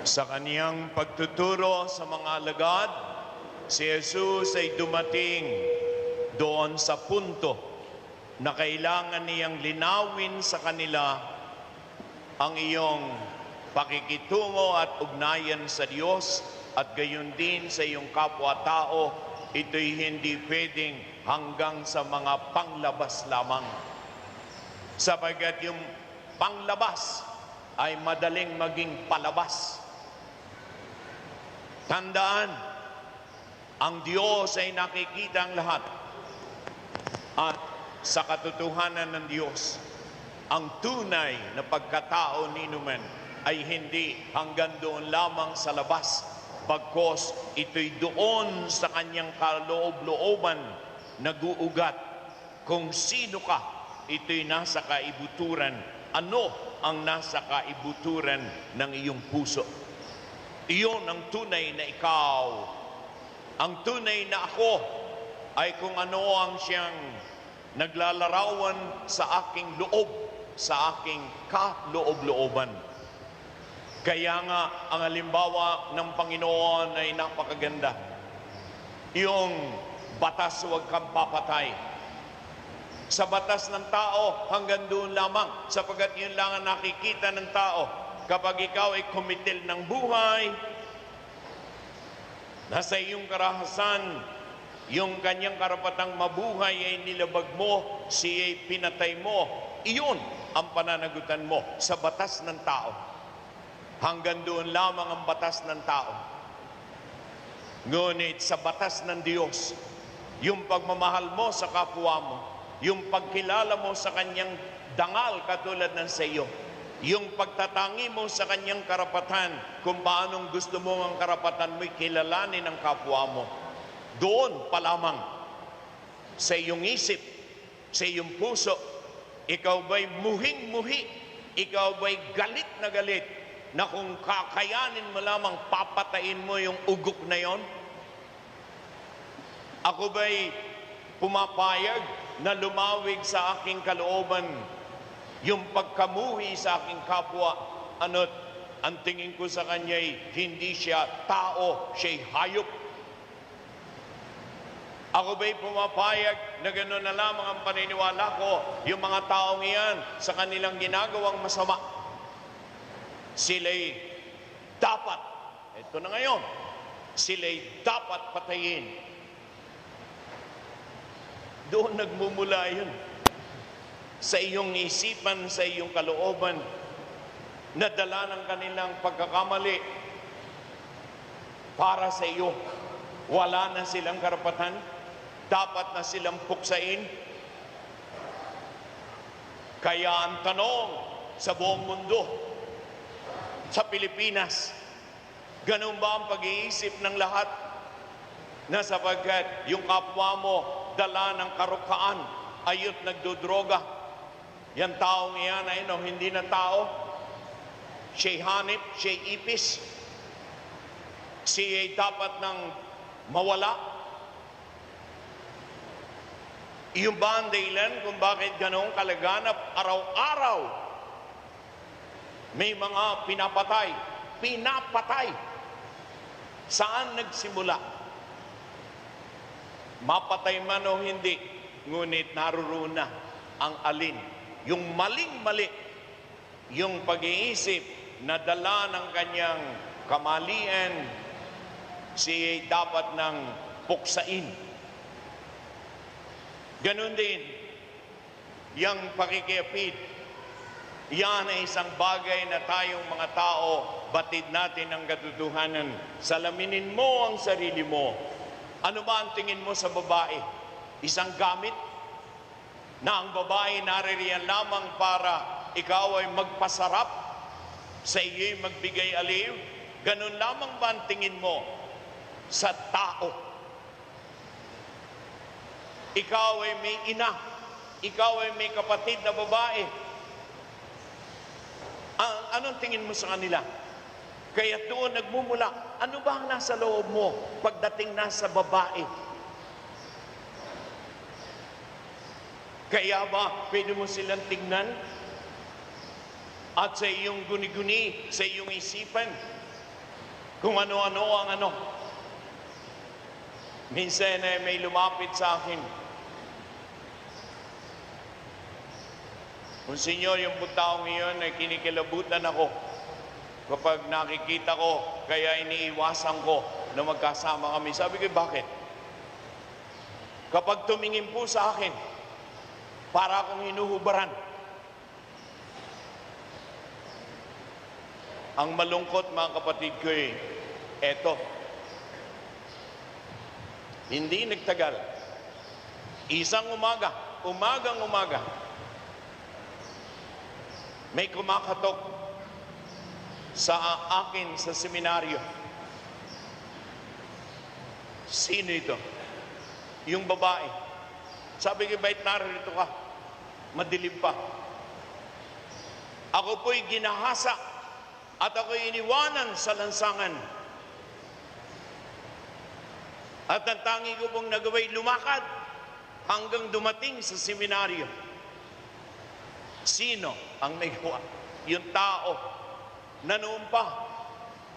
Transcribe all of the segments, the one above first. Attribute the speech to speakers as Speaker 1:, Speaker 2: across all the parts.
Speaker 1: Sa kaniyang pagtuturo sa mga alagad, si Jesus ay dumating doon sa punto na kailangan niyang linawin sa kanila ang iyong pakikitungo at ugnayan sa Diyos at gayon din sa iyong kapwa-tao. Ito'y hindi pwedeng hanggang sa mga panglabas lamang. Sapagkat yung panglabas ay madaling maging palabas. Tandaan, ang Diyos ay nakikita ang lahat. At sa katotohanan ng Diyos, ang tunay na pagkatao ni Numan ay hindi hanggang doon lamang sa labas, bagkos ito'y doon sa kanyang kaloob-looban nag-uugat. Kung sino ka, ito'y nasa kaibuturan. Ano ang nasa kaibuturan ng iyong puso? Iyon ang tunay na ikaw. Ang tunay na ako ay kung ano ang siyang naglalarawan sa aking loob, sa aking kaloob-looban. Kaya nga, ang halimbawa ng Panginoon ay napakaganda. Yung batas, huwag kang papatay. Sa batas ng tao, hanggang doon lamang, sapagkat yun lang ang nakikita ng tao. Kapag ikaw ay kumitil ng buhay, nasa iyong karahasan, yung kanyang karapatang mabuhay ay nilabag mo, siya ay pinatay mo. Iyon ang pananagutan mo sa batas ng tao. Hanggang doon lamang ang batas ng tao. Ngunit sa batas ng Diyos, yung pagmamahal mo sa kapwa mo, yung pagkilala mo sa kanyang dangal katulad ng sa iyo, yung pagtatangi mo sa kanyang karapatan, kung paanong gusto mo ang karapatan mo'y kilalanin ng kapwa mo, doon pa lamang sa iyong isip, sa iyong puso, ikaw ba'y muhing-muhi, ikaw ba'y galit na kung kakayanin mo lamang papatayin mo yung ugok na yon? Ako ba'y pumapayag na lumawig sa aking kalooban yung pagkamuhi sa aking kapwa? Ano't ang tingin ko sa kanya'y hindi siya tao, siya'y hayop. Ako ba'y pumapayag na gano'n na lamang ang paniniwala ko, yung mga taong iyan sa kanilang ginagawang masama, sila'y dapat, ito na ngayon, sila'y dapat patayin. Doon nagmumula yun. Sa iyong isipan, sa iyong kalooban, nadala ng kanilang pagkakamali para sa iyo. Wala na silang karapatan, dapat na silang puksain. Kaya ang tanong sa buong mundo, sa Pilipinas, ganun ba ang pag-iisip ng lahat? Na sapagkat yung kapwa mo dala ng karukaan, ayot nagdodroga, yan taong iyan ay hindi na tao, siya'y hanip, siya'y ipis, siya'y dapat nang mawala. Iyon ba ang dahilan kung bakit ganong kalaganap araw-araw? May mga pinapatay. Saan nagsimula? Mapatay man o hindi, ngunit naroon na ang alin. Yung maling-mali, yung pag-iisip na dala ng kanyang kamalian, siya dapat ng puksain. Ganon din, yung pakikiapid, yan ay isang bagay na tayong mga tao, batid natin ang katotohanan. Salaminin mo ang sarili mo. Ano ba ang tingin mo sa babae? Isang gamit na ang babae naririyan lamang para ikaw ay magpasarap, sa iyo'y magbigay aliw? Ganun lamang ba ang tingin mo sa tao? Ikaw ay may ina, ikaw ay may kapatid na babae. Anong tingin mo sa kanila? Kaya doon nagmumula, ano ba ang nasa loob mo pagdating nasa babae? Kaya ba pwede mo silang tingnan? At sa iyong guni-guni, sa iyong isipan, kung ano-ano ang ano. Minsan may lumapit sa akin, Monsenyor, yung taong iyon ay kinikilabutan ako kapag nakikita ko, kaya iniiwasan ko na magkasama kami. Sabi ko, bakit? Kapag tumingin po sa akin, para akong hinuhubaran. Ang malungkot, mga kapatid ko, eto, hindi nagtagal. Isang umagang umaga, may kumakatok sa akin sa seminaryo. Sino ito? Yung babae. Sabi ko, bait, narito ka. Madilim pa. Ako po'y ginahasa at ako'y iniwanan sa lansangan. At ang tangi ko pong nagawa'y lumakad hanggang dumating sa seminaryo. Sino ang nagawa? Yung tao na noon pa,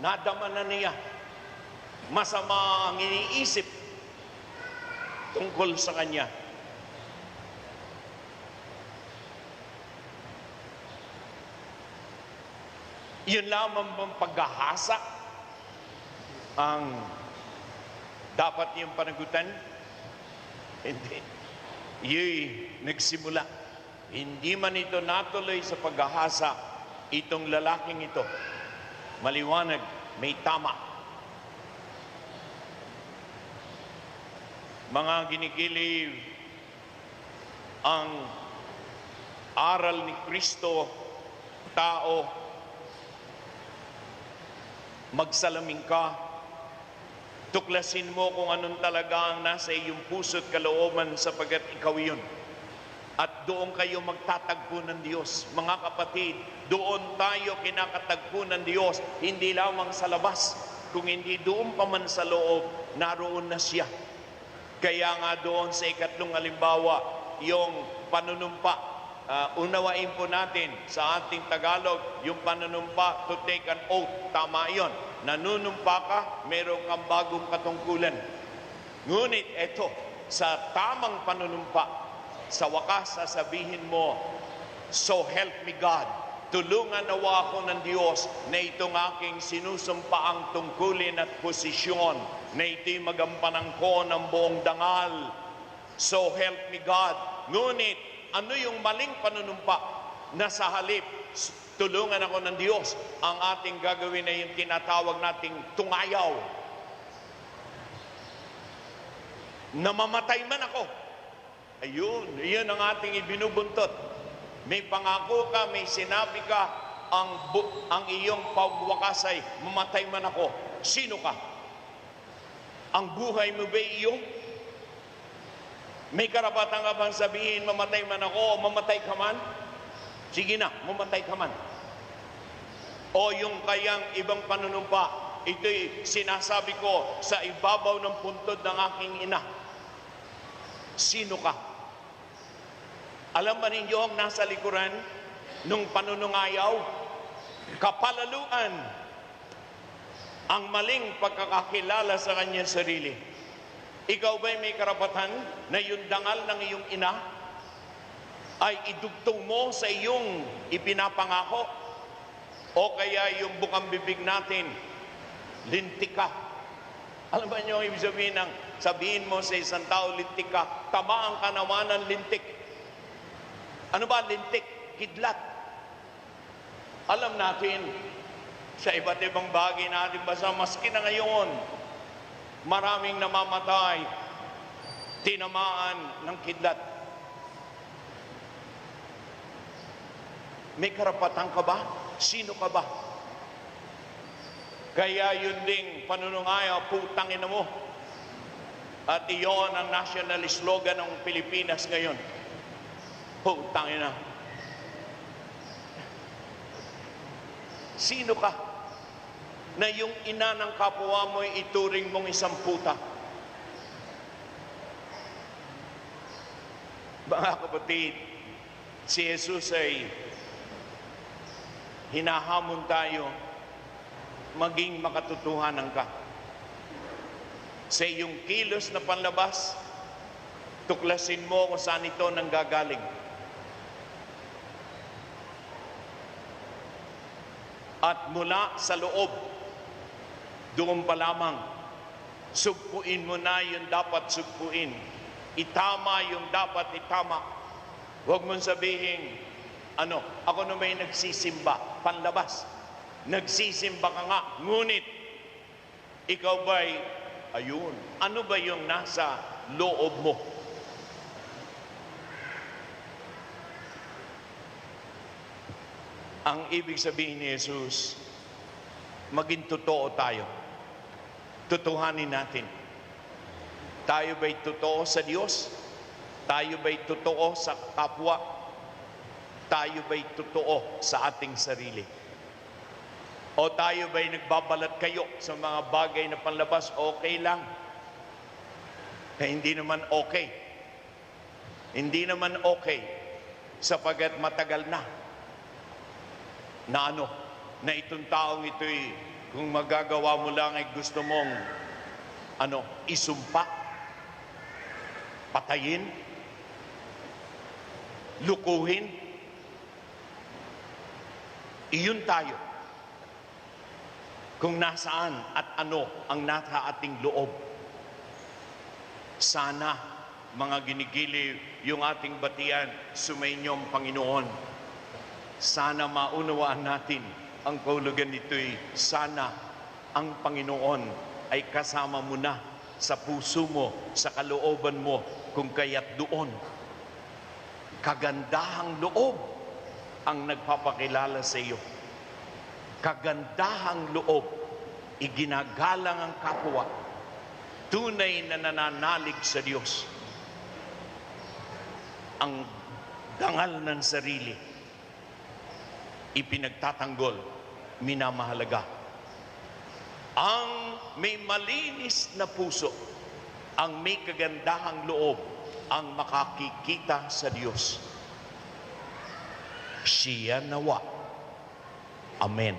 Speaker 1: nadama na niya. Masama ang iniisip tungkol sa kanya. Yun lamang bang paghahasa ang dapat niyong panagutan? Hindi. Iyo'y nagsimula. Hindi man ito natuloy sa paghahasa, itong lalaking ito, maliwanag, may tama. Mga ginikiliw, ang aral ni Kristo, tao, magsalamin ka, tuklasin mo kung anong talaga ang nasa iyong puso't kalooban sapagkat ikaw yun. At doon kayo magtatagpo ng Diyos. Mga kapatid, doon tayo kinakatagpo ng Diyos, hindi lamang sa labas, kung hindi doon pa man sa loob, naroon na siya. Kaya nga doon sa ikatlong halimbawa, yung panunumpa, unawain po natin sa ating Tagalog, yung panunumpa, to take an oath, tama yon. Nanunumpa ka, meron kang bagong katungkulan. Ngunit eto, sa tamang panunumpa, sa wakas sasabihin mo, so help me God, tulungan nawa ako ng Diyos na itong aking sinusumpaang tungkulin at posisyon, na ito'y magampanan ko ng buong dangal. So help me God. Ngunit, ano yung maling panunumpa na sa halip, tulungan ako ng Diyos, ang ating gagawin na yung tinatawag nating tungayaw. Namamatay man ako. Ayun ang ating ibinubuntot. May pangako ka, may sinabi ka, ang iyong pagwakas ay mamatay man ako. Sino ka? Ang buhay mo ba iyo? May karapatan ka bang sabihin, mamatay man ako o mamatay ka man? Sige na, mamatay ka man. O yung kayang ibang panunumpa, ito'y sinasabi ko sa ibabaw ng puntod ng aking ina. Sino ka? Alam ba ninyo ang nasa likuran nung panunungayaw? Kapalaluan ang maling pagkakakilala sa kanyang sarili. Ikaw ba'y may karapatan na yung dangal ng iyong ina ay idugtong mo sa iyong ipinapangako? O kaya yung bukang bibig natin, lintik ka? Alam ba niyo ang ibig sabihin ng sabihin mo sa isang tao, lintik ka, tamaan ka naman ng lintik. Ano ba lintik? Kidlat. Alam natin, sa iba't ibang bagay natin basa, maski na ngayon, maraming namamatay, tinamaan ng kidlat. May karapatan ka ba? Sino ka ba? Kaya yun ding panunungayaw, putang ina mo. At iyon ang national slogan ng Pilipinas ngayon. Putang ina. Sino ka na yung ina ng kapwa mo ay ituring mong isang puta? Mga kapatid, si Jesus ay hinahamon tayo maging makatotohanan ka. Sa iyong kilos na panlabas, tuklasin mo kung saan ito nanggagaling. At mula sa loob, doon pa lamang, sugpuin mo na yung dapat sugpuin. Itama yung dapat itama. Huwag mong sabihin, ako na may nagsisimba, panlabas. Nagsisimba ka nga, ngunit ikaw ba'y, ayun, ano ba yung nasa loob mo? Ang ibig sabihin ni Jesus, maging totoo tayo. Tutuhanin natin. Tayo ba'y totoo sa Diyos? Tayo ba'y totoo sa kapwa? Tayo ba'y totoo sa ating sarili? O tayo ba'y nagbabalat kayo sa mga bagay na panlabas? Okay lang. Hindi naman okay. Hindi naman okay sapagkat matagal na na itong taong ito'y kung magagawa mo lang ay gusto mong isumpa, patayin, lukuhin. Iyon tayo. Kung nasaan at ano ang nasa ating loob. Sana, mga ginigiliw, yung ating batian, sumainyong Panginoon. Sana maunawaan natin ang kahulugan nito'y sana ang Panginoon ay kasama mo na sa puso mo, sa kalooban mo, kung kaya't doon. Kagandahang loob ang nagpapakilala sa iyo. Kagandahang loob, iginagalang ang kapwa, tunay na nananalig sa Diyos. Ang dangal ng sarili, ipinagtatanggol, minamahalaga. Ang may malinis na puso, ang may kagandahang loob, ang makakikita sa Diyos. Siya nawa. Amen.